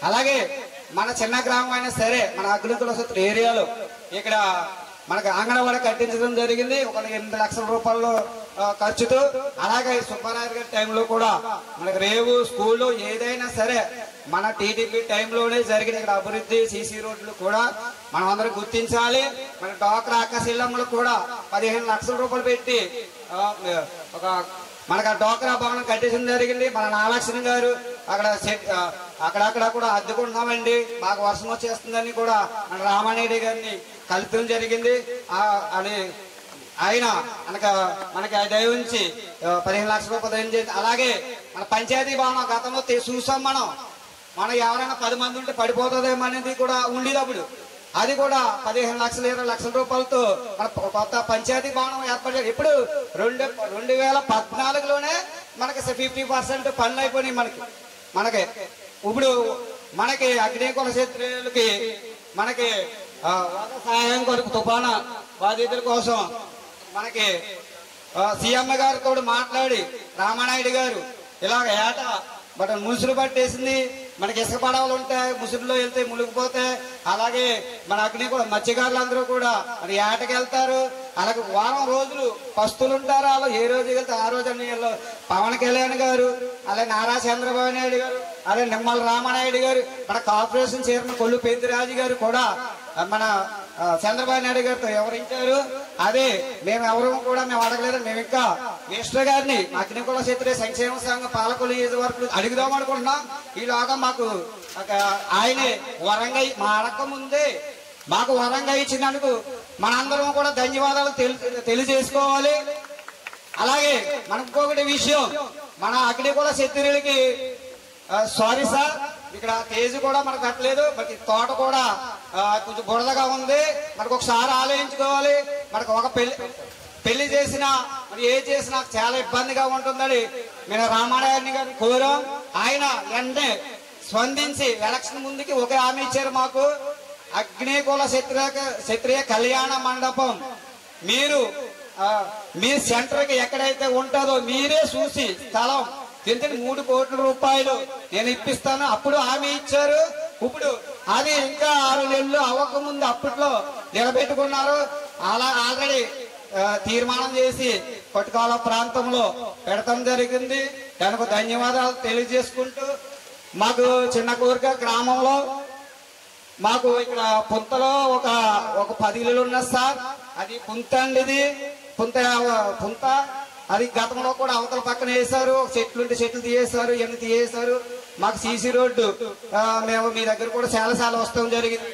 అలాగే మన చిన్న గ్రామం అయినా సరే మన అగ్నికుల ఏరియాలో ఇక్కడ మనకు అంగన్వాడీ కట్టించడం జరిగింది. ఒక 8 లక్షల రూపాయలు ఖర్చుతో. అలాగే సుబ్బారాయుడు గారి టైంలో కూడా మనకు రేవు స్కూళ్ళు ఏదైనా సరే మన టీడీపీ టైంలోనే జరిగిన ఇక్కడ అభివృద్ధి సీసీ రోడ్లు కూడా మనం అందరం గుర్తించాలి. మన డాక్టర్ ఆకాశీలమ్మలు కూడా 15 లక్షల రూపాయలు పెట్టి మనకు ఆ డోక్రా భవనం కట్టించడం జరిగింది. మన నాగలక్ష్మి గారు అక్కడక్కడ కూడా అద్దుకుంటున్నామండి, బాగా వర్షం వచ్చేస్తుందని కూడా మన రామానాయుడు గారిని కల్పించడం జరిగింది. అని ఆయన మనకి దయవుంచి 15 లక్షల రూపాయలు. అలాగే మన పంచాయతీ భవనం గతంలో చూసాం మనం ఎవరైనా 10 మంది ఉంటే పడిపోతుందేమో అనేది కూడా ఉండేది. అప్పుడు అది కూడా 15 లక్షలు 20 లక్షల రూపాయలతో మన కొత్త పంచాయతీ భవనం ఏర్పడి ఇప్పుడు 2014లోనే మనకి 50% పనులు అయిపోయినాయి. మనకి ఇప్పుడు మనకి అగ్నికుల క్షత్రియులకి మనకి సహాయం కొరకు తుఫాను బాధితుల కోసం మనకి సీఎం గారితో మాట్లాడి రామానాయుడు గారు ఇలాగ ఏటా ముసురు పట్టేసింది. మనకి ఇసుక పడవలు ఉంటాయి, ముసురులో వెళ్తే మునిగిపోతే. అలాగే మన అగ్నికుల మత్స్యకారులందరూ కూడా మరి ఏటకి వెళ్తారు. అలాగే వారం రోజులు పస్తులు ఉంటారు. వాళ్ళు ఏ రోజు వెళ్తే ఆ రోజు అన్ని పవన్ కళ్యాణ్ గారు, అలాగే నారా చంద్రబాబు నాయుడు గారు, అదే నిమ్మల రామానాయుడు గారు, మన కార్పొరేషన్ చైర్మన్ కొల్లు పెద్దిరాజు గారు కూడా మన చంద్రబాబు నాయుడు గారితో వివరించారు. అదే మేము ఎవరు కూడా మేము అడగలేదు. మేము ఇంకా మినిస్టర్ గారిని అగ్నికుల క్షత్రియ సంక్షేమ సంఘ పాలకులు వరకు అడుగుదాం అనుకుంటున్నాం. ఈలోగా మాకు ఆయనే వరంగా మా అడక్క ముందే మాకు వరంగా ఇచ్చినందుకు మనందరం కూడా ధన్యవాదాలు తెలియజేసుకోవాలి. అలాగే మనకు ఇంకొకటి విషయం, మన అగ్నికుల క్షత్రియులకి సారీ సార్, ఇక్కడ తేజు కూడా మనకు కట్టలేదు. మనకి తోట కూడా కొంచెం బురదగా ఉంది. మనకు ఒకసారి ఆలోచించుకోవాలి. మనకు ఒక పెళ్లి చేసినా మరి ఏ చేసినా చాలా ఇబ్బందిగా ఉంటుందని మేము రామానాయుడిని గారిని కోరాం. ఆయన వెంటనే స్పందించి ఎలక్షన్ ముందుకి ఒక హామీ ఇచ్చారు మాకు. అగ్నికుల క్షత్రియ కళ్యాణ మండపం మీరు మీ సెంటర్ కి ఎక్కడైతే ఉంటుందో మీరే చూసి స్థలం ఎందుకంటే 3 కోట్ల రూపాయలు నేను ఇప్పిస్తాను అప్పుడు హామీ ఇచ్చారు. ఇప్పుడు అది ఇంకా 6 నెలలు అవ్వకముందు అప్పట్లో నిలబెట్టుకున్నారు. అలా ఆల్రెడీ తీర్మానం చేసి కొట్టుకాల ప్రాంతంలో పెడతాం జరిగింది. దానికి ధన్యవాదాలు తెలియజేసుకుంటూ మాకు చిన్న కోరిక గ్రామంలో మాకు ఇక్కడ పుంతలో ఒక 10 ఇళ్ళు ఉన్నాయి సార్. అది పుంత అండి, ఇది పుంత. అది గతంలో కూడా అవతల పక్కన వేశారు. చెట్లు ఉంటే చెట్లు తీయేశారు, ఇవన్నీ తీయేశారు. మాకు సీసీ రోడ్డు మేము మీ దగ్గర కూడా చాలా వస్తాం జరిగింది.